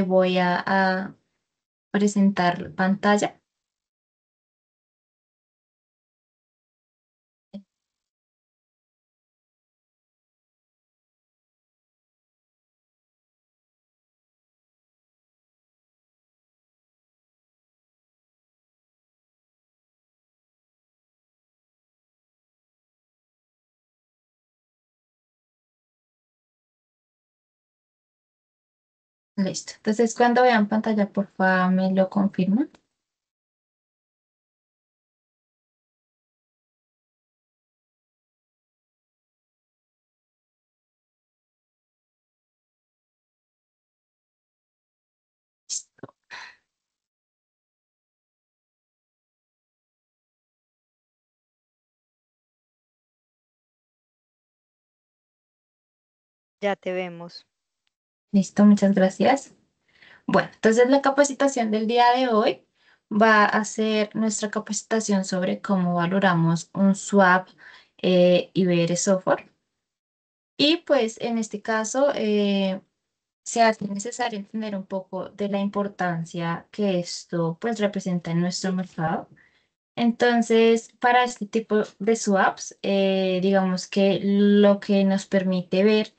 Voy a presentar pantalla. Listo. Entonces, cuando vean pantalla, por favor, me lo confirman. Ya te vemos. Listo, muchas gracias. Bueno, entonces la capacitación del día de hoy va a ser nuestra capacitación sobre cómo valoramos un swap IBR Software. Y pues en este caso se hace necesario entender un poco de la importancia que esto pues representa en nuestro mercado. Entonces, para este tipo de swaps, digamos que lo que nos permite ver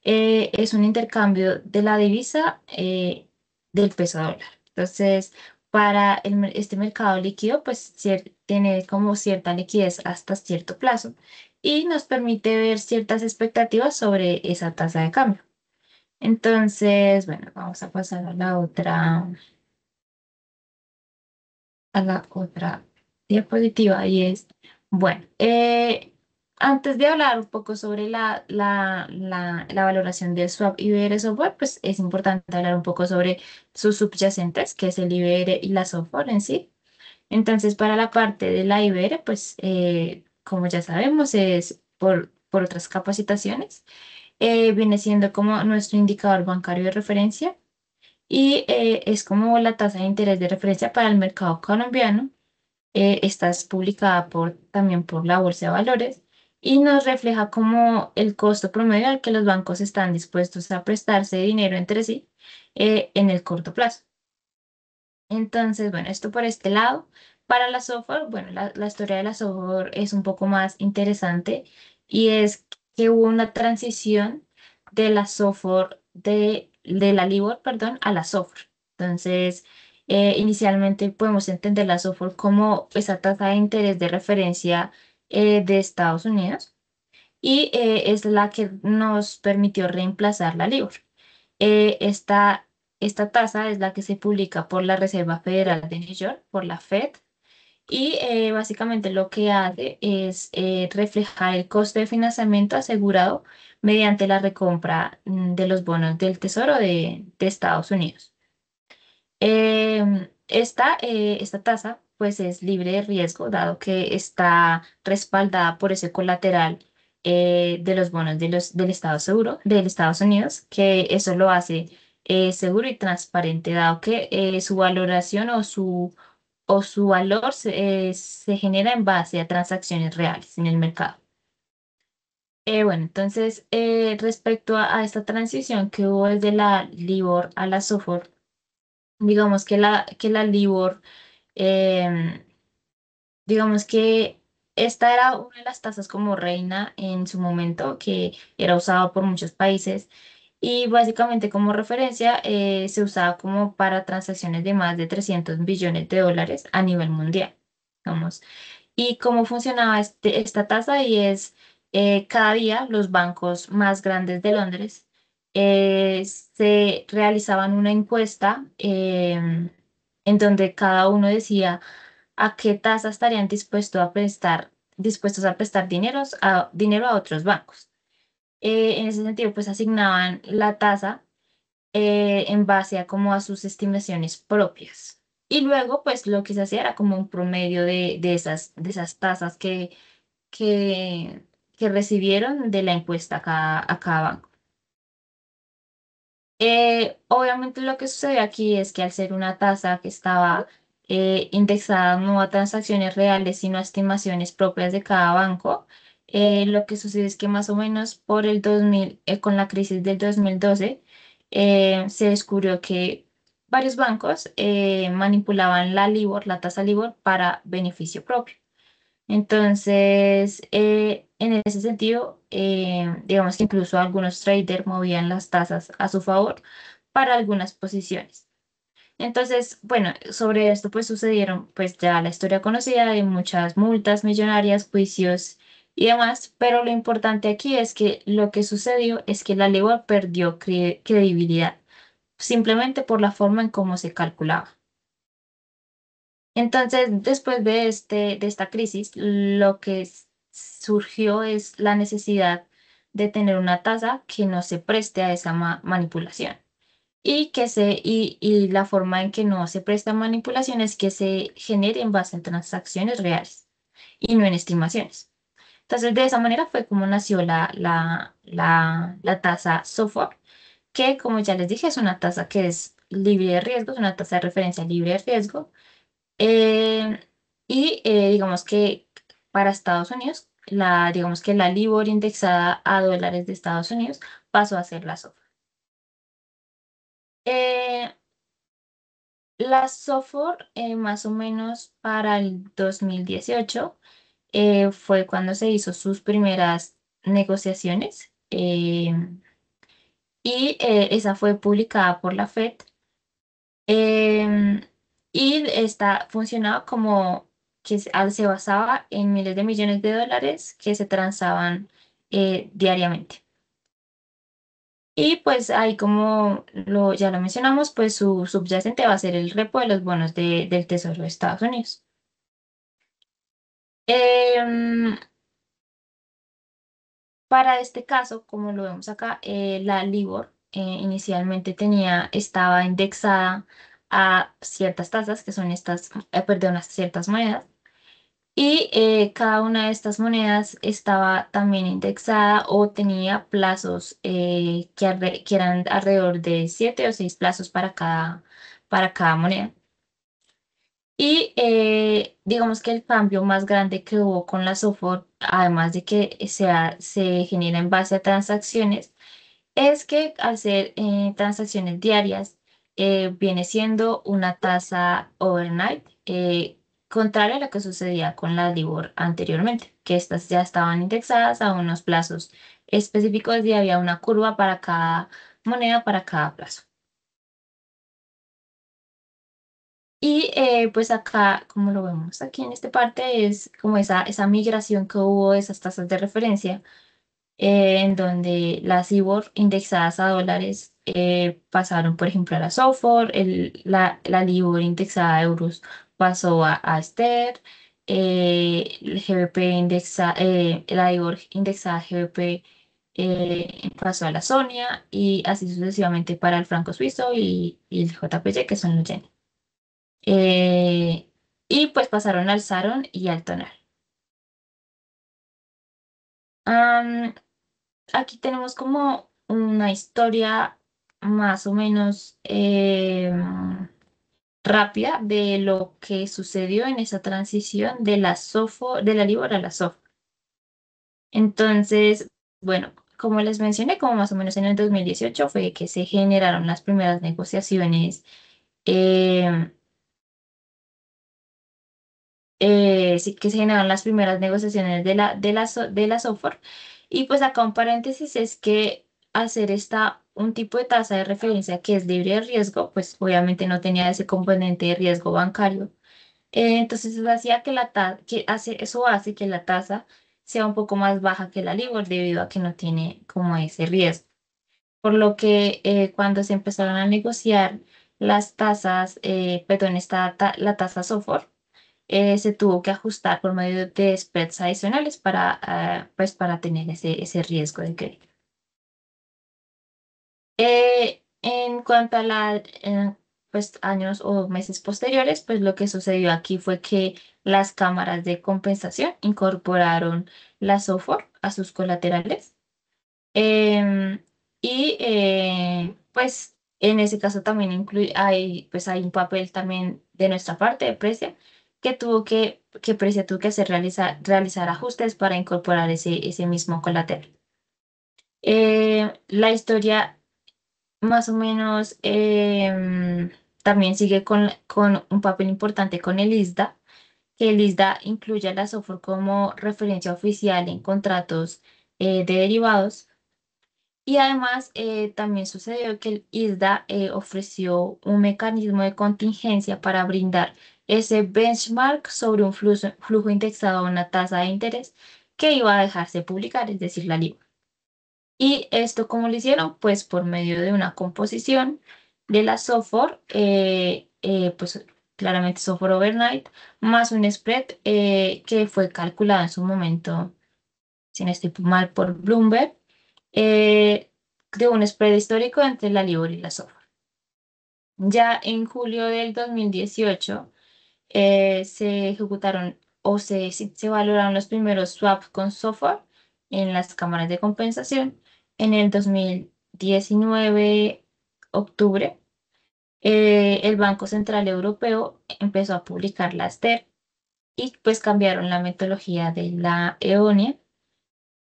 es un intercambio de la divisa del peso dólar. Entonces, para este mercado líquido, pues tiene como cierta liquidez hasta cierto plazo y nos permite ver ciertas expectativas sobre esa tasa de cambio. Entonces, bueno, vamos a pasar a la otra diapositiva y es, bueno, antes de hablar un poco sobre la valoración del swap IBR software, pues es importante hablar un poco sobre sus subyacentes, que es el IBR y la software en sí. Entonces, para la parte de la IBR, pues como ya sabemos, es por otras capacitaciones, viene siendo como nuestro indicador bancario de referencia y es como la tasa de interés de referencia para el mercado colombiano. Esta es publicada también por la Bolsa de Valores y nos refleja como el costo promedio al que los bancos están dispuestos a prestarse dinero entre sí en el corto plazo. Entonces, bueno, esto por este lado. Para la software, bueno, la historia de la software es un poco más interesante y es que hubo una transición de la software, de la LIBOR, perdón, a la software. Entonces, inicialmente podemos entender la software como esa tasa de interés de referencia de Estados Unidos y es la que nos permitió reemplazar la LIBOR. Eh, esta, esta tasa es la que se publica por la Reserva Federal de New York, por la Fed, y básicamente lo que hace es reflejar el coste de financiamiento asegurado mediante la recompra de los bonos del Tesoro de Estados Unidos. Esta tasa pues es libre de riesgo, dado que está respaldada por ese colateral de los bonos del Estado seguro, del Estados Unidos, que eso lo hace seguro y transparente, dado que su valoración o su valor se genera en base a transacciones reales en el mercado. Bueno, entonces respecto a esta transición que hubo desde la LIBOR a la SOFR, digamos que la LIBOR, em, digamos que esta era una de las tasas como reina en su momento, que era usada por muchos países y básicamente como referencia se usaba como para transacciones de más de 300 billones de dólares a nivel mundial. Digamos. ¿Y cómo funcionaba esta tasa? Y es cada día los bancos más grandes de Londres se realizaban una encuesta en donde cada uno decía a qué tasa estarían dispuestos a prestar dinero a otros bancos. En ese sentido, pues asignaban la tasa en base a como a sus estimaciones propias. Y luego, pues lo que se hacía era como un promedio de esas tasas que, que recibieron de la encuesta a cada banco. Obviamente lo que sucede aquí es que al ser una tasa que estaba indexada no a transacciones reales, sino a estimaciones propias de cada banco, lo que sucede es que más o menos por el 2000, con la crisis del 2012, se descubrió que varios bancos manipulaban la LIBOR, la tasa LIBOR, para beneficio propio. Entonces, en ese sentido, digamos que incluso algunos traders movían las tasas a su favor para algunas posiciones. Entonces, bueno, sobre esto pues sucedieron pues ya la historia conocida de muchas multas millonarias, juicios y demás, pero lo importante aquí es que lo que sucedió es que la ley perdió credibilidad simplemente por la forma en cómo se calculaba. Entonces, después de esta crisis, lo que surgió es la necesidad de tener una tasa que no se preste a esa manipulación. Y la forma en que no se presta manipulación es que se genere en base a transacciones reales y no en estimaciones. Entonces, de esa manera fue como nació la tasa SOFR, que como ya les dije, es una tasa que es libre de riesgo, es una tasa de referencia libre de riesgo. Eh, digamos que para Estados Unidos, digamos que la LIBOR indexada a dólares de Estados Unidos pasó a ser la SOFR. Eh, La SOFR, más o menos para el 2018, fue cuando se hizo sus primeras negociaciones, esa fue publicada por la Fed. em, y esta funcionaba como que se basaba en miles de millones de dólares que se transaban diariamente. Y pues ahí como ya lo mencionamos, pues su subyacente va a ser el repo de los bonos del Tesoro de Estados Unidos. Em, para este caso, como lo vemos acá, la LIBOR inicialmente estaba indexada a ciertas tasas, que son perdón, a ciertas monedas, y cada una de estas monedas estaba también indexada o tenía plazos que eran alrededor de 7 o 6 plazos para cada moneda. Y digamos que el cambio más grande que hubo con la SOFR, además de que se genera en base a transacciones, es que al ser transacciones diarias, viene siendo una tasa overnight, contrario a lo que sucedía con la LIBOR anteriormente, que estas ya estaban indexadas a unos plazos específicos y había una curva para cada moneda, para cada plazo. Y pues acá, como lo vemos aquí en esta parte, es como esa migración que hubo de esas tasas de referencia, en donde las IBOR indexadas a dólares pasaron, por ejemplo, a la SOFR, la LIBOR indexada a euros pasó a Ster, el GBP la IBOR indexada a GBP pasó a la Sonia y así sucesivamente para el franco suizo y el JPY, que son los yenes. Eh, y pues pasaron al Saron y al Tonal. Am, Aquí tenemos como una historia más o menos rápida de lo que sucedió en esa transición de la LIBOR a la SOFR. Entonces, bueno, como les mencioné, como más o menos en el 2018 fue que se generaron las primeras negociaciones. em, Sí que se generaron las primeras negociaciones de la software. Y pues acá un paréntesis es que hacer un tipo de tasa de referencia que es libre de riesgo, pues obviamente no tenía ese componente de riesgo bancario. Entonces eso hacía eso hace que la tasa sea un poco más baja que la LIBOR debido a que no tiene como ese riesgo. Por lo que cuando se empezaron a negociar las tasas, perdón, la tasa SOFR, se tuvo que ajustar por medio de spreads adicionales pues para tener ese riesgo de crédito. En cuanto a pues, años o meses posteriores, pues lo que sucedió aquí fue que las cámaras de compensación incorporaron la SOFR a sus colaterales. Em, pues en ese caso también pues hay un papel también de nuestra parte de Precia que Precia tuvo que realizar ajustes para incorporar ese mismo colateral. La historia más o menos también sigue con un papel importante con el ISDA, que el ISDA incluye a la SOFR como referencia oficial en contratos de derivados. Y además también sucedió que el ISDA ofreció un mecanismo de contingencia para brindar ese benchmark sobre un flujo indexado a una tasa de interés que iba a dejarse publicar, es decir, la LIBOR. ¿Y esto cómo lo hicieron? Pues por medio de una composición de la SOFR, pues claramente SOFR overnight, más un spread que fue calculado en su momento, si no estoy mal, por Bloomberg, de un spread histórico entre la LIBOR y la SOFR. Ya en julio del 2018 se ejecutaron o se valoraron los primeros swaps con SOFR en las cámaras de compensación. En el 2019, octubre, el Banco Central Europeo empezó a publicar las TER y pues cambiaron la metodología de la EONIA.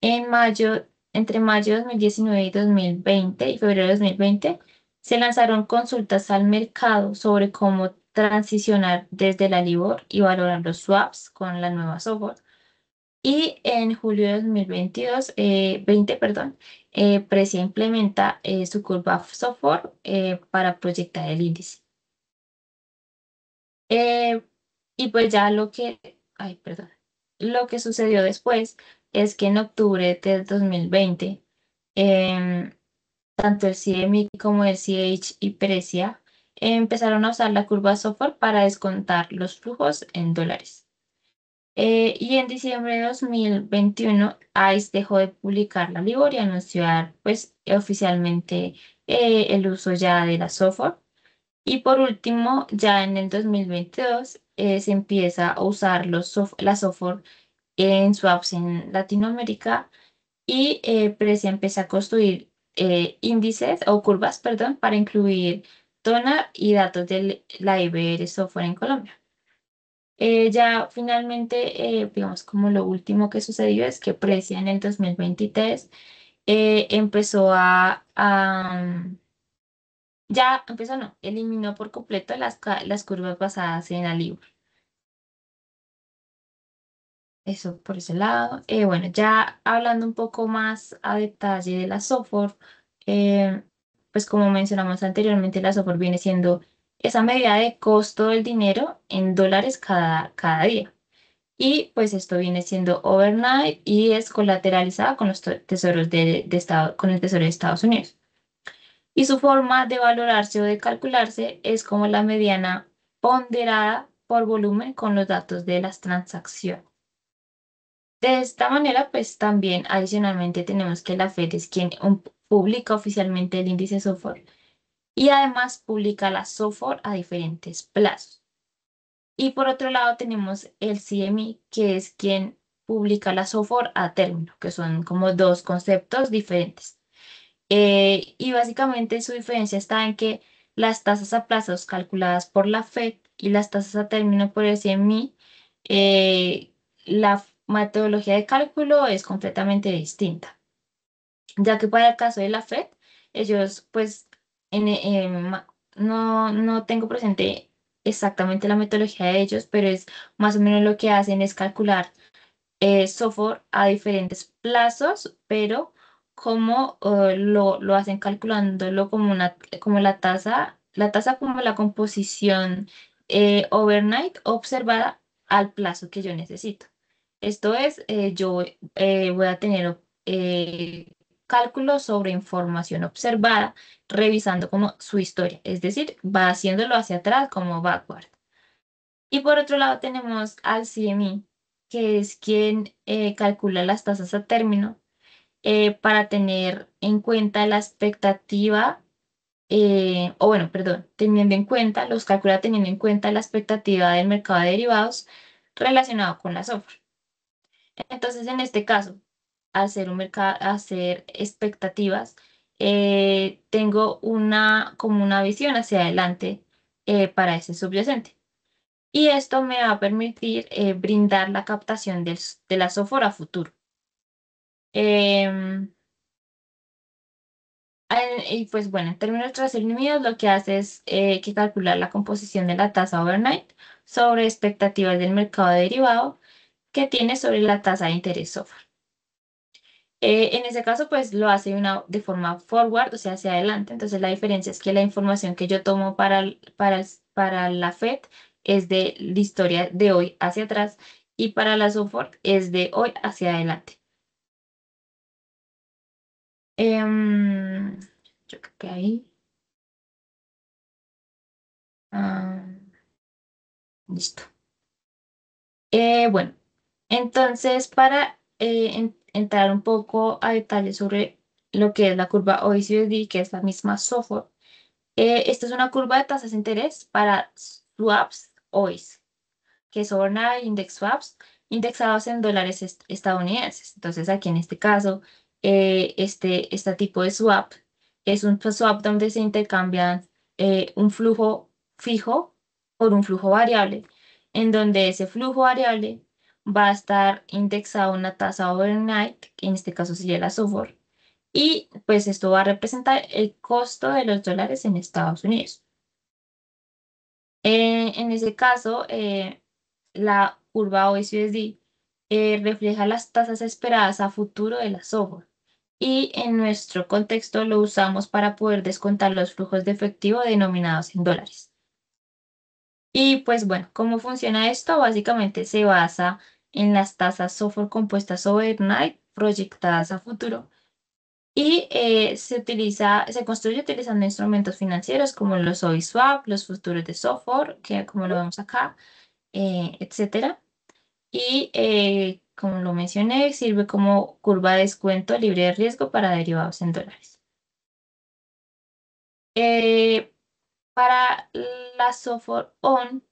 En mayo, entre mayo de 2019 y 2020 y febrero de 2020, se lanzaron consultas al mercado sobre cómo transicionar desde la LIBOR y valorar los swaps con la nueva software. Y en julio de 2022, 20, perdón, Precia implementa su curva software para proyectar el índice. Eh, y pues ya ay, perdón, lo que sucedió después es que en octubre del 2020, em, tanto el CME como el CH y Precia empezaron a usar la curva software para descontar los flujos en dólares. Y en diciembre de 2021, ICE dejó de publicar la LIBOR y anunciar pues oficialmente el uso ya de la software. Y por último, ya en el 2022 se empieza a usar la software en swaps en Latinoamérica y Precia empieza a construir índices o curvas, perdón, para incluir TONA y datos de la IBR Software en Colombia. Ya finalmente, digamos, como lo último que sucedió es que Precia en el 2023 empezó ya empezó, no, eliminó por completo las curvas basadas en la libra. Eso por ese lado. Bueno, ya hablando un poco más a detalle de la software, eh, pues como mencionamos anteriormente, la software viene siendo esa medida de costo del dinero en dólares cada día. Y pues esto viene siendo overnight y es colateralizada con los tesoros de Estado, con el Tesoro de Estados Unidos. Y su forma de valorarse o de calcularse es como la mediana ponderada por volumen con los datos de las transacciones. De esta manera, pues también adicionalmente tenemos que la Fed es quien publica oficialmente el índice SOFR y además publica la SOFR a diferentes plazos. Y por otro lado tenemos el CME, que es quien publica la SOFR a término, que son como dos conceptos diferentes. Y básicamente su diferencia está en que las tasas a plazos calculadas por la Fed y las tasas a término por el CME, la metodología de cálculo es completamente distinta, ya que para el caso de la Fed, ellos pues no tengo presente exactamente la metodología de ellos, pero es más o menos lo que hacen es calcular software a diferentes plazos, pero como lo hacen calculándolo como como la tasa como la composición overnight observada al plazo que yo necesito. Esto es, yo voy a tener cálculos sobre información observada, revisando como su historia, es decir, va haciéndolo hacia atrás como backward. Y por otro lado tenemos al CME, que es quien calcula las tasas a término para tener en cuenta la expectativa, o bueno, perdón, teniendo en cuenta, los calcula teniendo en cuenta la expectativa del mercado de derivados relacionado con la software. Entonces, en este caso, al ser un mercado, hacer expectativas, tengo como una visión hacia adelante para ese subyacente. Y esto me va a permitir brindar la captación de la software a futuro. Em, Y pues bueno, en términos resumidos, lo que hace es que calcular la composición de la tasa overnight sobre expectativas del mercado derivado que tiene sobre la tasa de interés SOFR. En ese caso, pues lo hace de forma forward, o sea, hacia adelante. Entonces, la diferencia es que la información que yo tomo para la Fed es de la historia de hoy hacia atrás y para la SOFR es de hoy hacia adelante. Em, yo creo que ahí. ah, Listo. Bueno, entonces para entrar un poco a detalle sobre lo que es la curva OECD, que es la misma SOFR, esta es una curva de tasas de interés para swaps OIS, que es Overnight Index Swaps, indexados en dólares estadounidenses. Entonces, aquí en este caso, este tipo de swap es un swap donde se intercambian un flujo fijo por un flujo variable, en donde ese flujo variable va a estar indexado a una tasa overnight, que en este caso sería la SOFR, y pues esto va a representar el costo de los dólares en Estados Unidos. En ese caso, la curva OECD refleja las tasas esperadas a futuro de la software y en nuestro contexto lo usamos para poder descontar los flujos de efectivo denominados en dólares. Y pues bueno, ¿cómo funciona esto? Básicamente se basa en las tasas software compuestas overnight proyectadas a futuro y se construye utilizando instrumentos financieros como los OI swap, los futuros de software, que como lo vemos acá, etcétera. Y como lo mencioné, sirve como curva de descuento libre de riesgo para derivados en dólares. Eh, para la software on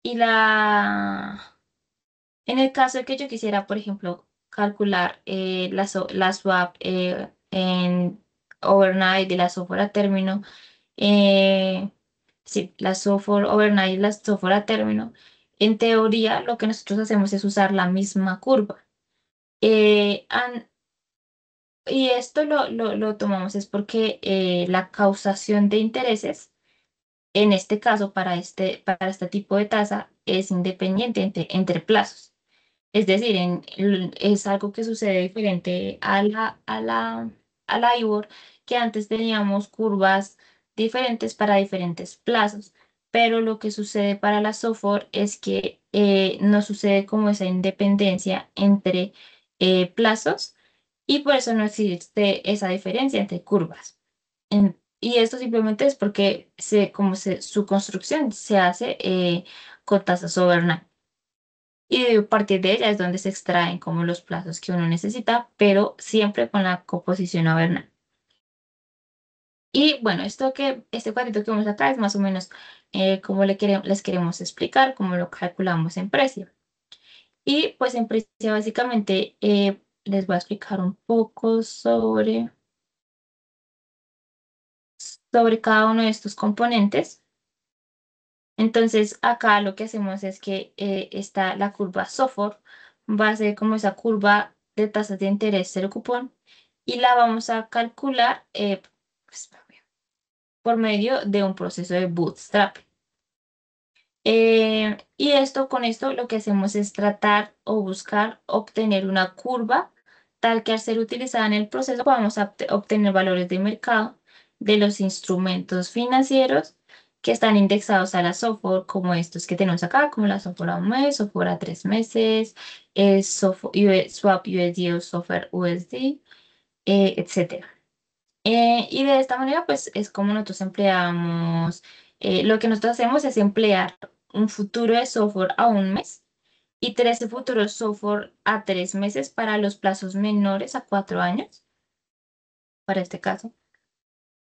y en el caso de que yo quisiera, por ejemplo, calcular la swap en overnight y la software a término, eh, sí, la software overnight y la software a término, en teoría lo que nosotros hacemos es usar la misma curva. Eh, an- y esto lo tomamos es porque la causación de intereses, en este caso para este tipo de tasa, es independiente entre plazos. Es decir, es algo que sucede diferente a la IBOR, que antes teníamos curvas diferentes para diferentes plazos, pero lo que sucede para la SOFR es que no sucede como esa independencia entre plazos y por eso no existe esa diferencia entre curvas. Y esto simplemente es porque su construcción se hace con tasas overnight. Y a partir de ella es donde se extraen como los plazos que uno necesita, pero siempre con la composición avernal. Y bueno, este cuadrito que vemos acá es más o menos como les queremos explicar, cómo lo calculamos en precio. Y pues en precio básicamente les voy a explicar un poco sobre cada uno de estos componentes. Entonces, acá lo que hacemos es que está la curva SOFR, va a ser como esa curva de tasas de interés cero cupón, y la vamos a calcular pues, por medio de un proceso de bootstrap. Y con esto lo que hacemos es tratar o buscar obtener una curva tal que al ser utilizada en el proceso vamos a obtener valores de mercado de los instrumentos financieros que están indexados a la software, como estos que tenemos acá, como la software a un mes, software a 3 meses, swap USD o software USD, etcétera. Y de esta manera, pues es como nosotros empleamos, lo que nosotros hacemos es emplear un futuro de software a un mes y 13 futuros software a 3 meses para los plazos menores a 4 años, para este caso.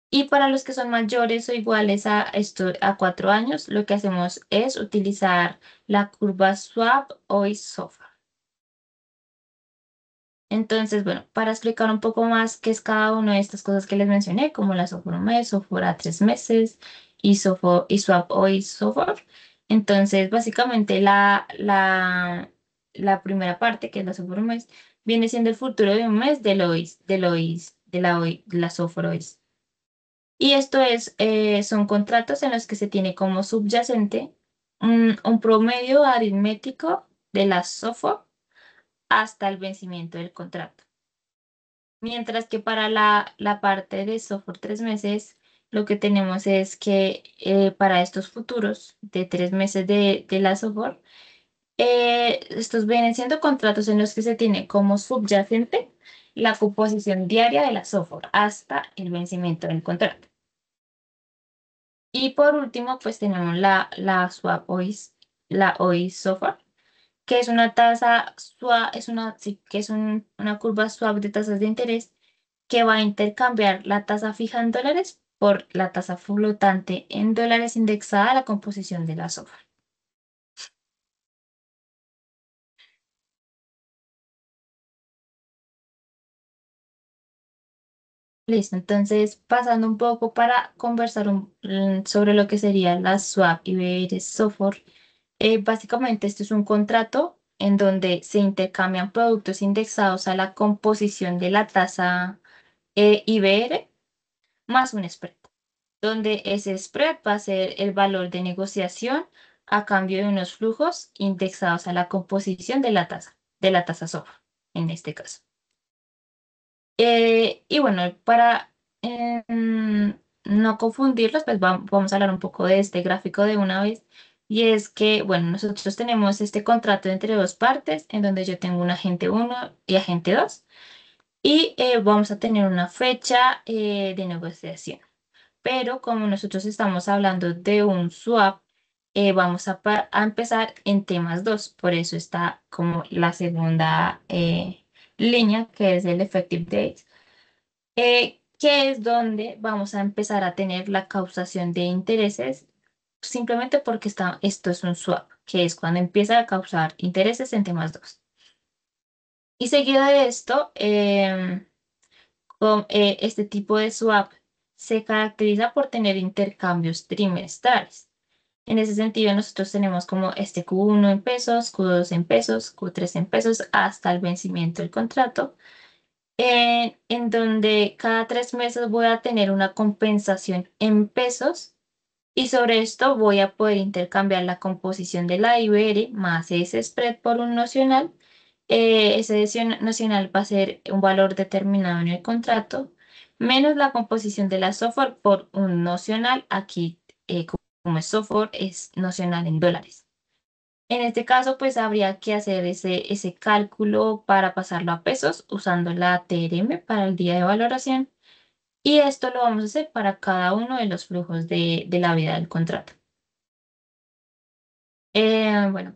Y para los que son mayores o iguales a esto a 4 años, lo que hacemos es utilizar la curva swap o software. Entonces, bueno, para explicar un poco más qué es cada una de estas cosas que les mencioné, como la software un mes, software a 3 meses y swap o software. Entonces, básicamente la primera parte, que es la software un mes, viene siendo el futuro de un mes del OIS, de la SOFR OIS. Y esto son contratos en los que se tiene como subyacente un promedio aritmético de la SOFR hasta el vencimiento del contrato. Mientras que para la parte de software 3 meses, lo que tenemos es que para estos futuros de 3 meses de la software, estos vienen siendo contratos en los que se tiene como subyacente la composición diaria de la software hasta el vencimiento del contrato. Y por último, pues tenemos la swap OIS, la OIS software, que es una tasa swap, sí, que es una curva swap de tasas de interés que va a intercambiar la tasa fija en dólares por la tasa flotante en dólares indexada a la composición de la soja. Listo, entonces pasando un poco para conversar sobre lo que sería la swap y ver software. Básicamente esto es un contrato en donde se intercambian productos indexados a la composición de la tasa IBR más un spread, donde ese spread va a ser el valor de negociación a cambio de unos flujos indexados a la composición de la tasa SOFR, en este caso. Y bueno, para no confundirlos, pues vamos a hablar un poco de este gráfico de una vez. Y es que, bueno, nosotros tenemos este contrato entre dos partes, en donde yo tengo un agente uno y agente 2 y vamos a tener una fecha de negociación. Pero como nosotros estamos hablando de un swap, vamos a empezar en temas 2. Por eso está como la segunda línea, que es el effective date, que es donde vamos a empezar a tener la causación de intereses, simplemente porque esto es un swap, que es cuando empieza a causar intereses en temas 2. Y seguido de esto, este tipo de swap se caracteriza por tener intercambios trimestrales. En ese sentido, nosotros tenemos como este Q1 en pesos, Q2 en pesos, Q3 en pesos hasta el vencimiento del contrato, en donde cada 3 meses voy a tener una compensación en pesos y sobre esto voy a poder intercambiar la composición de la IBR más ese spread por un nocional. Ese nocional va a ser un valor determinado en el contrato, menos la composición de la software por un nocional. Aquí, como es software, es nocional en dólares. En este caso, pues habría que hacer ese cálculo para pasarlo a pesos usando la TRM para el día de valoración. Y esto lo vamos a hacer para cada uno de los flujos de la vida del contrato. Bueno,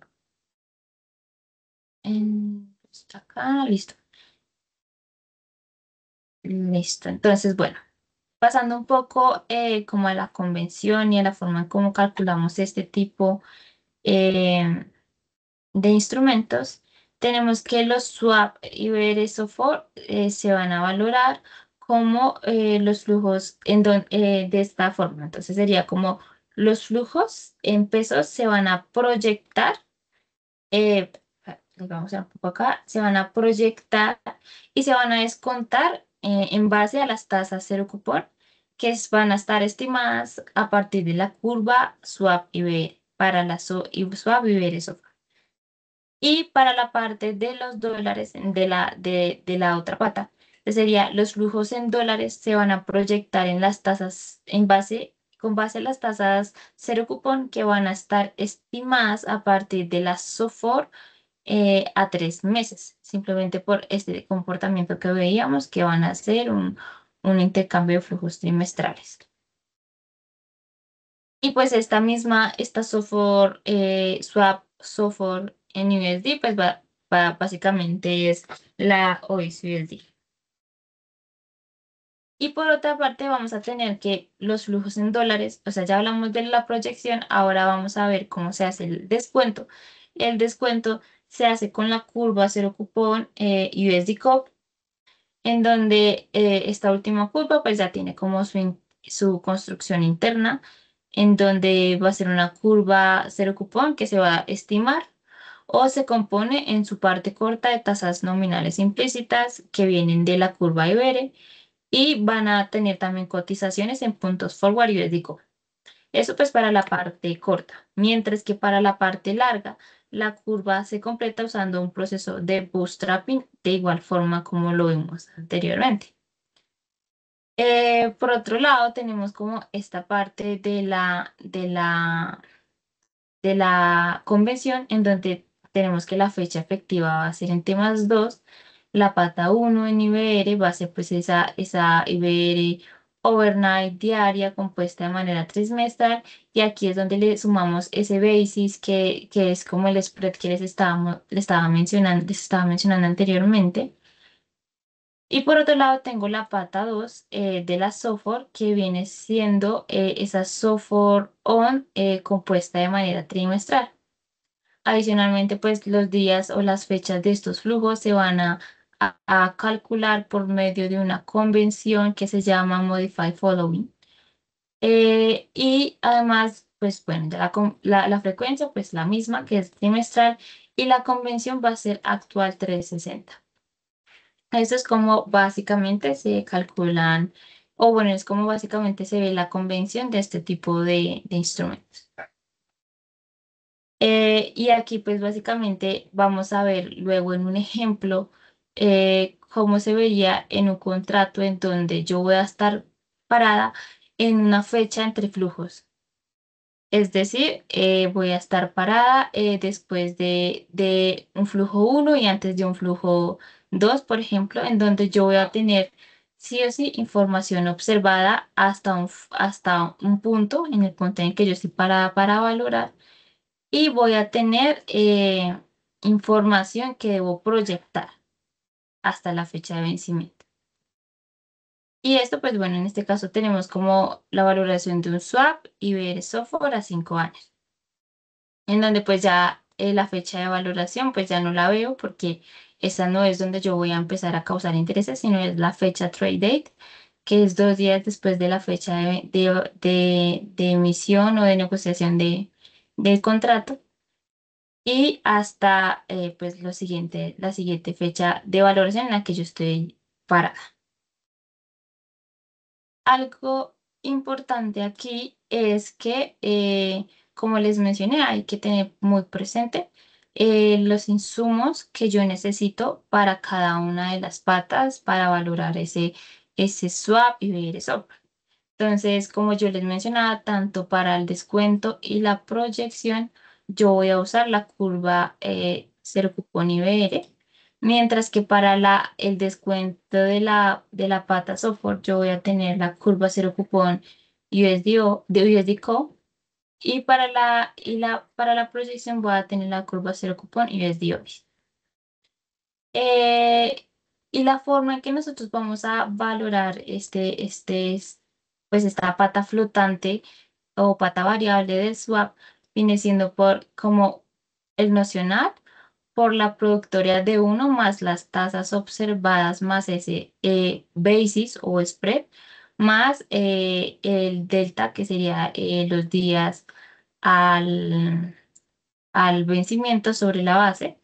está acá, listo. Listo. Entonces, bueno, pasando un poco como a la convención y a la forma en cómo calculamos este tipo eh, de instrumentos, tenemos que los swap y BR-SOFR se van a valorar como los flujos de esta forma. Entonces sería como los flujos en pesos se van a proyectar, eh, vamos a ver un poco acá, se van a proyectar y se van a descontar en base a las tasas cero cupón van a estar estimadas a partir de la curva swap y BR para la swap y BR. Y para la parte de los dólares de la otra pata, que sería los flujos en dólares se van a proyectar en las tasas con base a las tasas cero cupón que van a estar estimadas a partir de la SOFR a 3 meses, simplemente por este comportamiento que veíamos que van a ser un intercambio de flujos trimestrales. Y pues esta SOFR, swap SOFR en USD, pues básicamente es la OIS-USD. Y por otra parte vamos a tener que los flujos en dólares, o sea, ya hablamos de la proyección, ahora vamos a ver cómo se hace el descuento. El descuento se hace con la curva cero cupón USD COP, en donde esta última curva pues ya tiene como su construcción interna, en donde va a ser una curva cero cupón que se va a estimar o se compone en su parte corta de tasas nominales implícitas que vienen de la curva IBR y van a tener también cotizaciones en puntos forward y USD. Eso pues para la parte corta, mientras que para la parte larga, la curva se completa usando un proceso de bootstrapping de igual forma como lo vimos anteriormente. Por otro lado, tenemos como esta parte de la convención en donde tenemos que la fecha efectiva va a ser en temas 2, la pata 1 en IBR va a ser pues esa IBR overnight diaria compuesta de manera trimestral y aquí es donde le sumamos ese basis que es como el spread que les estaba mencionando anteriormente. Y por otro lado tengo la pata 2 de la SOFR que viene siendo esa SOFR on compuesta de manera trimestral. Adicionalmente, pues los días o las fechas de estos flujos se van a calcular por medio de una convención que se llama Modify Following. Y además, pues bueno, ya la frecuencia, pues la misma que es trimestral y la convención va a ser actual 360. Eso es como básicamente se calculan, o bueno, es como básicamente se ve la convención de este tipo de instrumentos. Y aquí pues básicamente vamos a ver luego en un ejemplo cómo se vería en un contrato en donde yo voy a estar parada en una fecha entre flujos. Es decir, voy a estar parada después de un flujo uno y antes de un flujo 2, por ejemplo, en donde yo voy a tener sí o sí información observada hasta un punto, en el punto en que yo estoy parada para valorar y voy a tener información que debo proyectar hasta la fecha de vencimiento. Y esto, pues bueno, en este caso tenemos como la valoración de un swap y ver software a 5 años, en donde pues ya la fecha de valoración pues ya no la veo porque esa no es donde yo voy a empezar a causar intereses, sino es la fecha trade date, que es 2 días después de la fecha de emisión o de negociación del contrato. Y hasta pues la siguiente fecha de valoración en la que yo estoy parada. Algo importante aquí es que, como les mencioné, hay que tener muy presente los insumos que yo necesito para cada una de las patas para valorar ese swap y ver eso. Entonces, como yo les mencionaba, tanto para el descuento y la proyección, yo voy a usar la curva cero cupón IBR, mientras que para el descuento de la pata software, yo voy a tener la curva cero cupón USDO, de USDCO, y para la proyección voy a tener la curva cero cupón USDO. Eh, y la forma en que nosotros vamos a valorar pues esta pata flotante o pata variable del swap viene siendo por como el nocional por la productoria de uno más las tasas observadas más ese basis o spread más el delta que sería los días al, al vencimiento sobre la base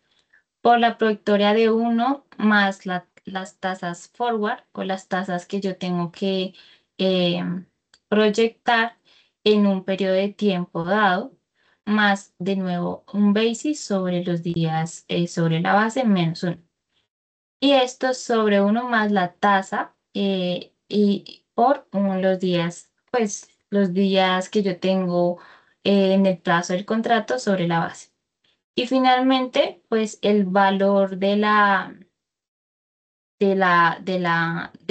por la productoria de uno más las tasas forward o las tasas que yo tengo que eh, proyectar en un periodo de tiempo dado, más de nuevo un basis sobre los días sobre la base menos uno. Y esto sobre uno más la tasa y por los días, pues los días que yo tengo en el plazo del contrato sobre la base. Y finalmente, pues el valor del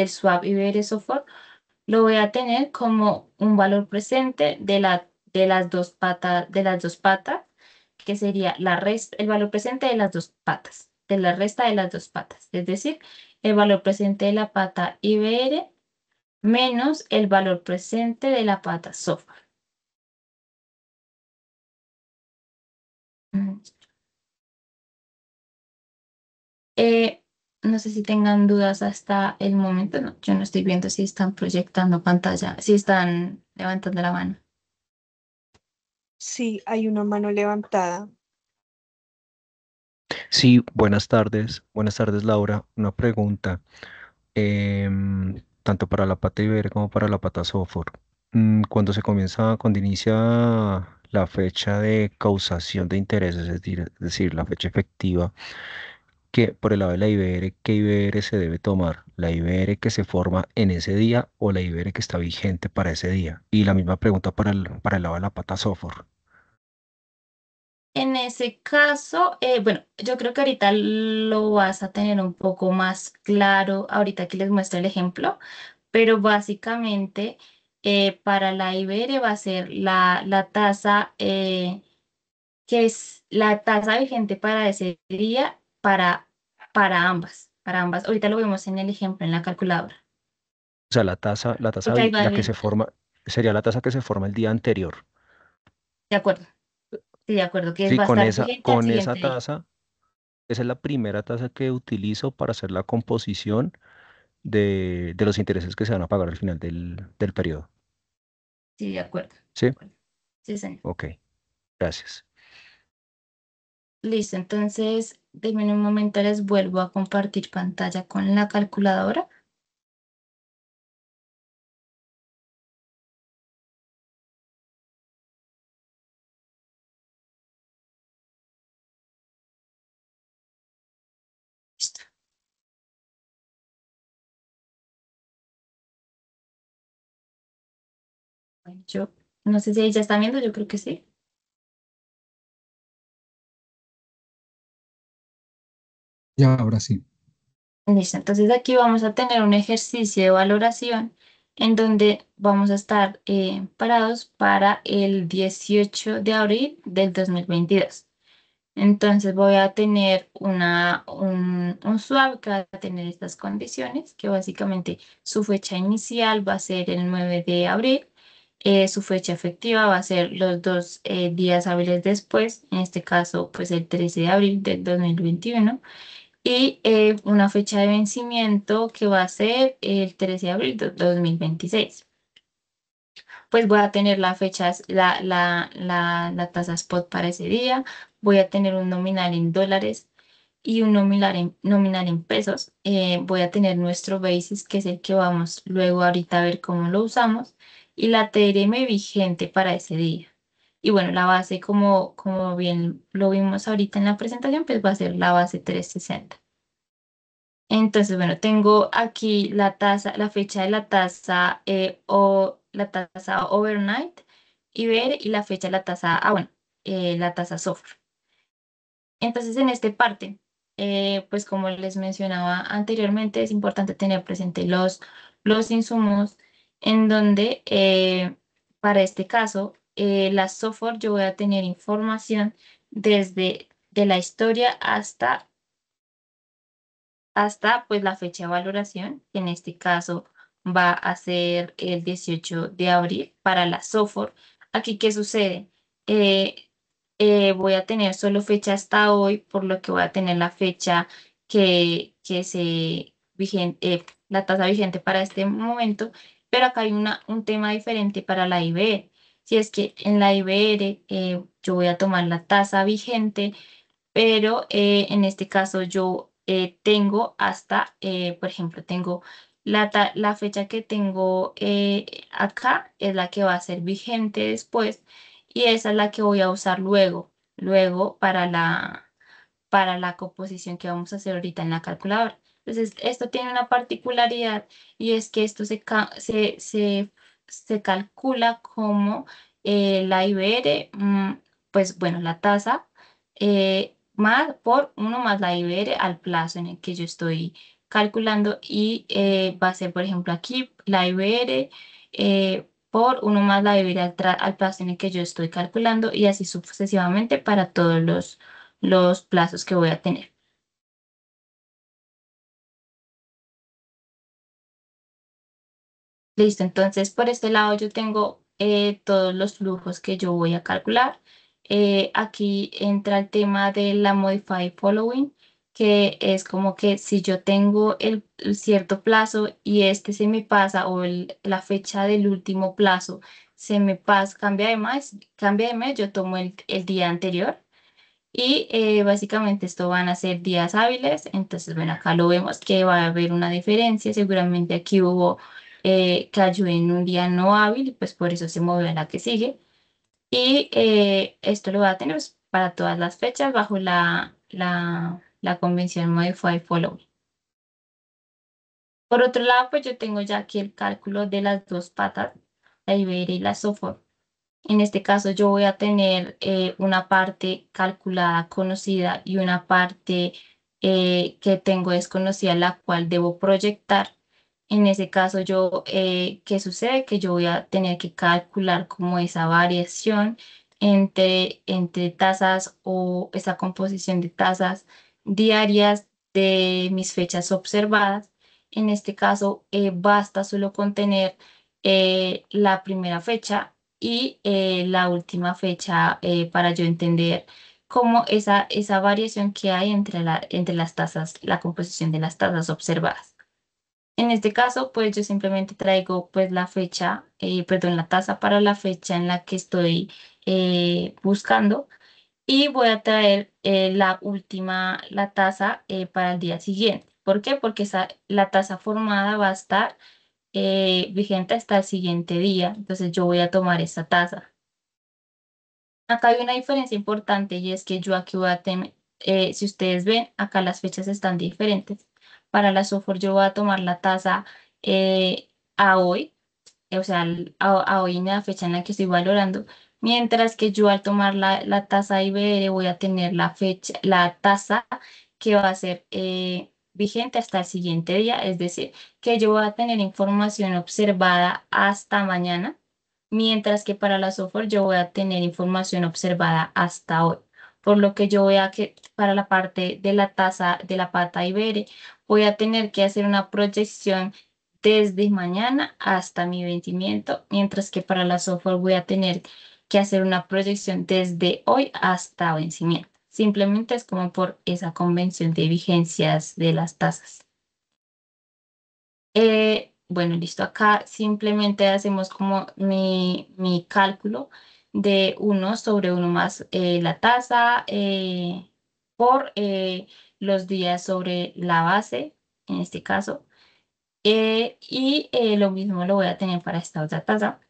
swap IBR Software lo voy a tener como un valor presente de las dos patas, que sería el valor presente de las dos patas, de la resta de las dos patas. Es decir, el valor presente de la pata IBR menos el valor presente de la pata software. Mm. Eh, no sé si tengan dudas hasta el momento. No, yo no estoy viendo si están proyectando pantalla, si están levantando la mano. Sí, hay una mano levantada. Sí, buenas tardes. Buenas tardes, Laura. Una pregunta. tanto para la pata IBR como para la pata software. Cuando inicia la fecha de causación de intereses, es decir, la fecha efectiva, que por el lado de la IBR, ¿qué IBR se debe tomar? ¿La IBR que se forma en ese día o la IBR que está vigente para ese día? Y la misma pregunta para el lado de la pata software. En ese caso, bueno, yo creo que ahorita lo vas a tener un poco más claro, ahorita que les muestro el ejemplo, pero básicamente para la IBR va a ser la tasa que es la tasa vigente para ese día para ambas. Ahorita lo vemos en el ejemplo en la calculadora, O sea, la tasa, porque ahí va la que se forma, sería la tasa que se forma el día anterior. de acuerdo, sí, de acuerdo, que Sí, va a con estar esa, vigente al con esa siguiente día. tasa, esa es la primera tasa que utilizo para hacer la composición de los intereses que se van a pagar al final del periodo. Sí, de ¿Sí? acuerdo. Sí, señor. Ok, gracias. Listo, entonces, denme un momento, les vuelvo a compartir pantalla con la calculadora. Listo. Bueno, yo no sé si ahí ya están viendo, yo creo que sí. Ya, ahora sí. Listo, entonces aquí vamos a tener un ejercicio de valoración en donde vamos a estar parados para el 18 de abril del 2022. Entonces voy a tener un swap que va a tener estas condiciones, que básicamente su fecha inicial va a ser el 9 de abril, su fecha efectiva va a ser los dos días hábiles después, en este caso pues el 13 de abril del 2021 y una fecha de vencimiento que va a ser el 13 de abril de 2026. Pues voy a tener la fecha, la tasa spot para ese día, voy a tener un nominal en dólares y un nominal en pesos. Voy a tener nuestro basis, que es el que vamos luego ahorita a ver cómo lo usamos, y la TRM vigente para ese día. Y bueno, la base, como bien lo vimos ahorita en la presentación, pues va a ser la base 360. Entonces, bueno, tengo aquí la tasa, la fecha de la tasa o la tasa overnight y ver y la fecha de la tasa, bueno, la tasa software. Entonces, en este parte, pues como les mencionaba anteriormente, es importante tener presente los insumos en donde, para este caso, la software yo voy a tener información desde de la historia hasta pues la fecha de valoración, que en este caso va a ser el 18 de abril para la software. Aquí, ¿qué sucede? Eh, Voy a tener solo fecha hasta hoy, por lo que voy a tener la fecha que se vigente, la tasa vigente para este momento, pero acá hay un tema diferente para la IBR. Si es que en la IBR yo voy a tomar la tasa vigente pero en este caso yo tengo hasta, por ejemplo, tengo la fecha que tengo acá es la que va a ser vigente después y esa es la que voy a usar luego para la composición que vamos a hacer ahorita en la calculadora. Entonces, esto tiene una particularidad y es que esto se calcula como la IBR, pues bueno, la tasa más por uno más la IBR al plazo en el que yo estoy calculando y va a ser, por ejemplo, aquí la IBR por uno más la IBR al plazo en el que yo estoy calculando y así sucesivamente para todos los plazos que voy a tener. Listo, entonces por este lado yo tengo todos los flujos que yo voy a calcular. Aquí entra el tema de la Modify Following, que es como que si yo tengo el cierto plazo y este se me pasa o la fecha del último plazo se me pasa, cambia de mes, yo tomo el día anterior. Y básicamente esto van a ser días hábiles. Entonces, bueno, acá lo vemos que va a haber una diferencia. Seguramente aquí hubo, cayó en un día no hábil, pues por eso se movió a la que sigue. Y esto lo va a tener pues, para todas las fechas bajo la convención Modify Follow. Por otro lado, pues yo tengo ya aquí el cálculo de las dos patas, la ibera y la sofor. En este caso, yo voy a tener una parte calculada conocida y una parte que tengo desconocida, la cual debo proyectar. En ese caso, ¿qué sucede? Que yo voy a tener que calcular como esa variación entre tasas o esa composición de tasas diarias de mis fechas observadas. En este caso, basta solo con tener la primera fecha y la última fecha para yo entender cómo esa variación que hay entre las tasas, la composición de las tasas observadas. En este caso, pues yo simplemente traigo pues la fecha, perdón, la tasa para la fecha en la que estoy buscando y voy a traer la tasa para el día siguiente. ¿Por qué? Porque la tasa formada va a estar vigente hasta el siguiente día. Entonces yo voy a tomar esa tasa. Acá hay una diferencia importante y es que yo aquí voy a tener, si ustedes ven, acá las fechas están diferentes. Para la SOFOR yo voy a tomar la tasa a hoy, o sea, a hoy en la fecha en la que estoy valorando, mientras que yo al tomar la tasa IBR voy a tener la tasa que va a ser vigente hasta el siguiente día, es decir, que yo voy a tener información observada hasta mañana mientras que para la software yo voy a tener información observada hasta hoy. Por lo que yo voy a que para la parte de la tasa de la pata ibere voy a tener que hacer una proyección desde mañana hasta mi vencimiento, mientras que para la software voy a tener que hacer una proyección desde hoy hasta vencimiento. Simplemente es como por esa convención de vigencias de las tasas. Bueno, listo. Acá simplemente hacemos como mi cálculo de 1/1 más la tasa por los días sobre la base, en este caso. Y lo mismo lo voy a tener para esta otra tasa.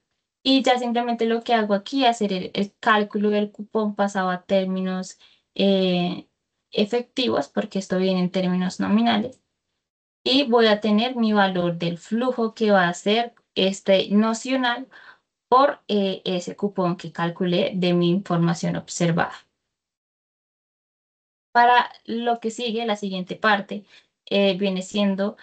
Y ya simplemente lo que hago aquí es hacer el cálculo del cupón pasado a términos efectivos, porque esto viene en términos nominales y voy a tener mi valor del flujo que va a ser este nocional por ese cupón que calculé de mi información observada. Para lo que sigue, la siguiente parte viene siendo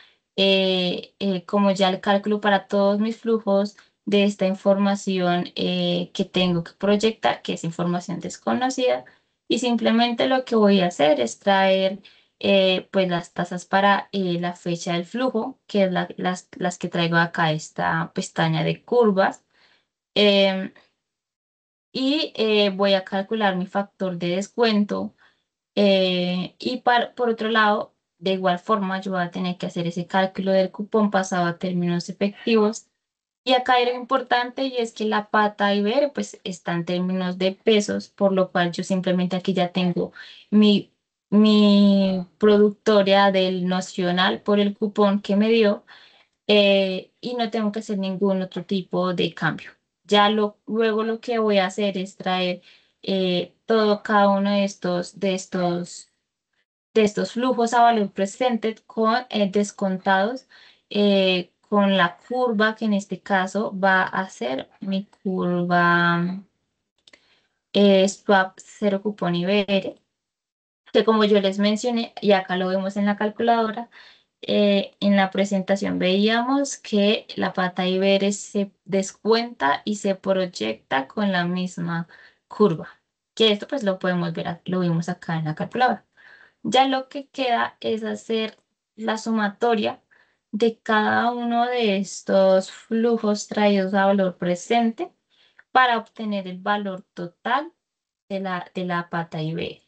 como ya el cálculo para todos mis flujos de esta información que tengo que proyectar, que es información desconocida, y simplemente lo que voy a hacer es traer pues las tasas para la fecha del flujo, que es las que traigo acá, esta pestaña de curvas. em, y voy a calcular mi factor de descuento y por otro lado, de igual forma, yo voy a tener que hacer ese cálculo del cupón pasado a términos efectivos. Y acá hay algo importante y es que la pata Iber pues está en términos de pesos, por lo cual yo simplemente aquí ya tengo mi productoria del nocional por el cupón que me dio y no tengo que hacer ningún otro tipo de cambio. Luego lo que voy a hacer es traer cada uno de estos flujos a valor presente con descontados con la curva que en este caso va a ser mi curva swap cero cupón IBR, que como yo les mencioné, y acá lo vemos en la calculadora, en la presentación veíamos que la pata IBR se descuenta y se proyecta con la misma curva, que esto pues lo podemos ver, lo vimos acá en la calculadora. Ya lo que queda es hacer la sumatoria de cada uno de estos flujos traídos a valor presente para obtener el valor total de la pata IB.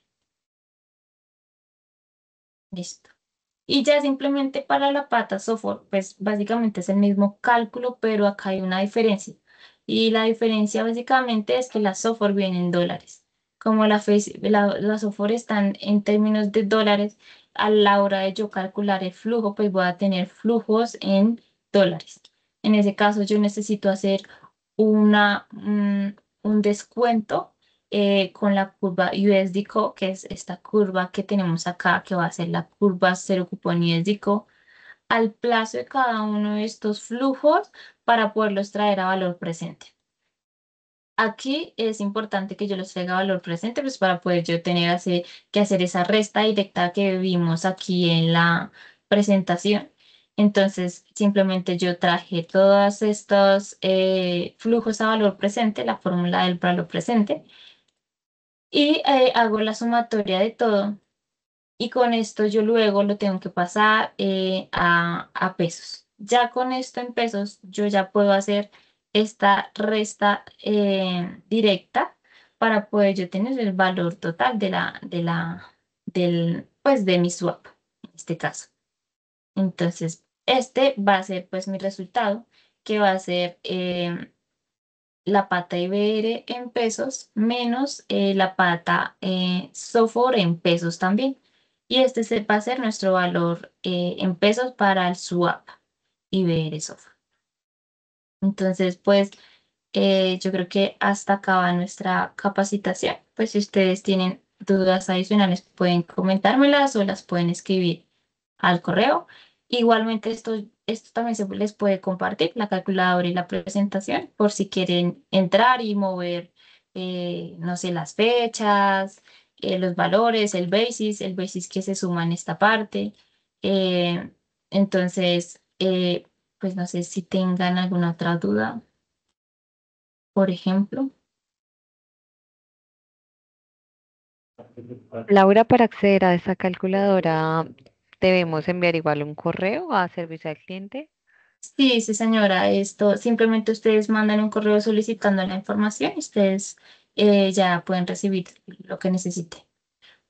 Listo. Y ya simplemente para la pata software, pues básicamente es el mismo cálculo, pero acá hay una diferencia. Y la diferencia básicamente es que la software viene en dólares. como la SOFOR están en términos de dólares, a la hora de yo calcular el flujo, pues voy a tener flujos en dólares. En ese caso, yo necesito hacer un descuento con la curva USDCO, que es esta curva que tenemos acá, que va a ser la curva cero cupón USDCO, al plazo de cada uno de estos flujos para poderlos traer a valor presente. Aquí es importante que yo los traiga a valor presente, pues para poder yo tener que hacer esa resta directa que vimos aquí en la presentación. Entonces, simplemente yo traje todos estos flujos a valor presente, la fórmula del valor presente, y hago la sumatoria de todo. Y con esto yo luego lo tengo que pasar a pesos. Ya con esto en pesos, yo ya puedo hacer esta resta directa para poder yo tener el valor total pues de mi swap, en este caso. Entonces, este va a ser pues mi resultado, que va a ser la pata IBR en pesos menos la pata SOFOR en pesos también. Y este va a ser nuestro valor en pesos para el swap IBR SOFOR. Entonces, pues yo creo que hasta acá va nuestra capacitación. Pues si ustedes tienen dudas adicionales, pueden comentármelas o las pueden escribir al correo. Igualmente, esto también se les puede compartir, la calculadora y la presentación, por si quieren entrar y mover, no sé, las fechas, los valores, el basis que se suma en esta parte. Eh, entonces, pues no sé si tengan alguna otra duda, por ejemplo. Laura, para acceder a esa calculadora, debemos enviar igual un correo a servicio al cliente. Sí, sí, señora. Esto simplemente ustedes mandan un correo solicitando la información y ustedes ya pueden recibir lo que necesiten.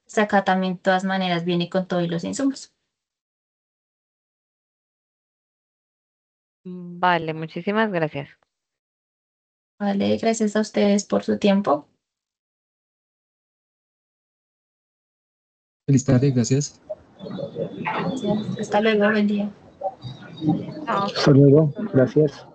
Pues acá también, de todas maneras, viene con todos los insumos. Vale, muchísimas gracias. Vale, gracias a ustedes por su tiempo. Feliz tarde, gracias. Gracias. Hasta luego, buen día. Chao. Hasta luego, gracias.